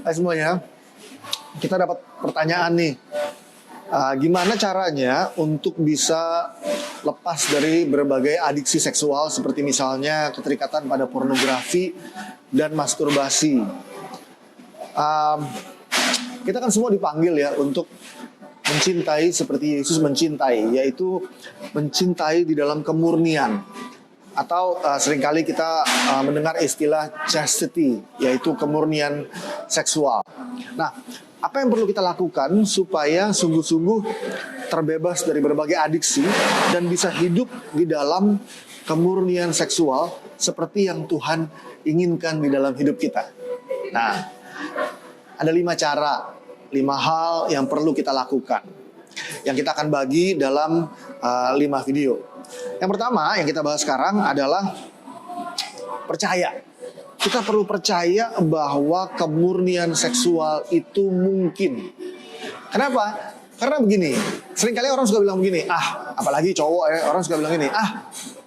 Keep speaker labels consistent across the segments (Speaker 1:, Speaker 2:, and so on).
Speaker 1: Hai semuanya, kita dapat pertanyaan nih. Gimana caranya untuk bisa lepas dari berbagai adiksi seksual seperti misalnya keterikatan pada pornografi dan masturbasi. Kita kan semua dipanggil ya untuk mencintai seperti Yesus mencintai, yaitu mencintai di dalam kemurnian. Atau seringkali kita mendengar istilah chastity, yaitu kemurnian seksual. Nah, apa yang perlu kita lakukan supaya sungguh-sungguh terbebas dari berbagai adiksi dan bisa hidup di dalam kemurnian seksual seperti yang Tuhan inginkan di dalam hidup kita? Nah, ada 5 cara, 5 hal yang perlu kita lakukan, yang kita akan bagi dalam 5 video. Yang pertama yang kita bahas sekarang adalah percaya. Kita perlu percaya bahwa kemurnian seksual itu mungkin. Kenapa? Karena begini, seringkali orang suka bilang begini, apalagi cowok ya, orang suka bilang gini,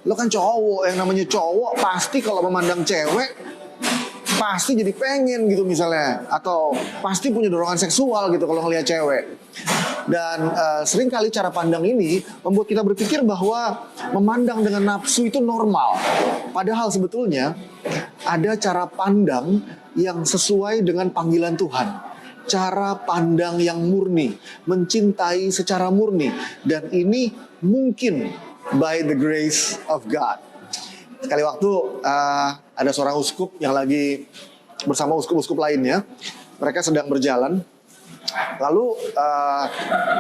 Speaker 1: lo kan cowok, yang namanya cowok pasti kalau memandang cewek pasti jadi pengen gitu misalnya, atau pasti punya dorongan seksual gitu kalau ngelihat cewek. Dan seringkali cara pandang ini membuat kita berpikir bahwa memandang dengan nafsu itu normal. Padahal sebetulnya ada cara pandang yang sesuai dengan panggilan Tuhan. Cara pandang yang murni, mencintai secara murni. Dan ini mungkin by the grace of God. Sekali waktu ada seorang uskup yang lagi bersama uskup-uskup lainnya. Mereka sedang berjalan. Lalu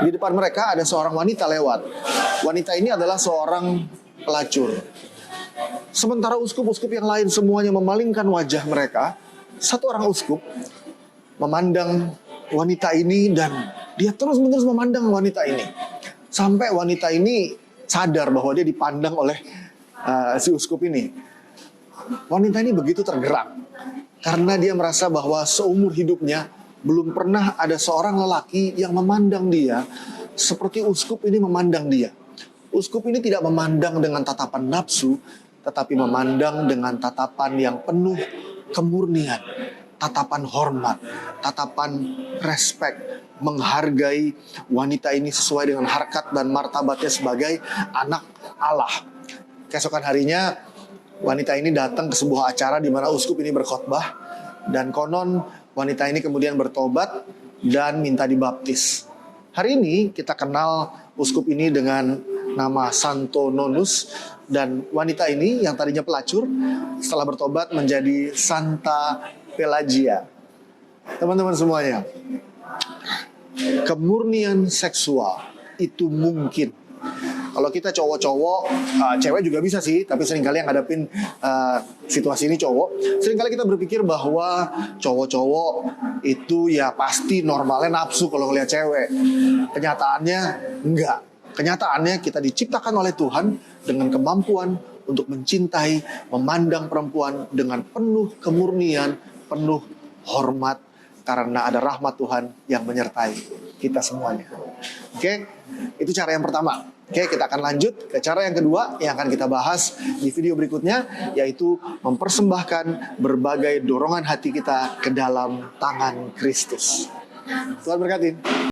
Speaker 1: di depan mereka ada seorang wanita lewat. Wanita ini adalah seorang pelacur. Sementara uskup-uskup yang lain semuanya memalingkan wajah mereka, satu orang uskup memandang wanita ini dan dia terus-menerus memandang wanita ini. Sampai wanita ini sadar bahwa dia dipandang oleh si uskup ini. Wanita ini begitu tergerak karena dia merasa bahwa seumur hidupnya belum pernah ada seorang lelaki yang memandang dia seperti uskup ini memandang dia. Uskup ini tidak memandang dengan tatapan nafsu, tetapi memandang dengan tatapan yang penuh kemurnian, tatapan hormat, tatapan respek, menghargai wanita ini sesuai dengan harkat dan martabatnya sebagai anak Allah. Keesokan harinya, wanita ini datang ke sebuah acara di mana uskup ini berkhotbah, dan konon wanita ini kemudian bertobat dan minta dibaptis. Hari ini kita kenal uskup ini dengan nama Santo Nonus, dan wanita ini yang tadinya pelacur setelah bertobat menjadi Santa Pelagia. Teman-teman semuanya, kemurnian seksual itu mungkin. Kalau kita cowok-cowok, cewek juga bisa sih, tapi seringkali yang ngadepin situasi ini cowok. Seringkali kita berpikir bahwa cowok-cowok itu ya pasti normalnya nafsu kalau ngelihat cewek. Kenyataannya enggak. Kenyataannya kita diciptakan oleh Tuhan dengan kemampuan untuk mencintai, memandang perempuan dengan penuh kemurnian, penuh hormat, karena ada rahmat Tuhan yang menyertai kita semuanya. Oke, itu cara yang pertama. Oke, kita akan lanjut ke cara yang kedua yang akan kita bahas di video berikutnya, yaitu mempersembahkan berbagai dorongan hati kita ke dalam tangan Kristus. Tuhan berkati.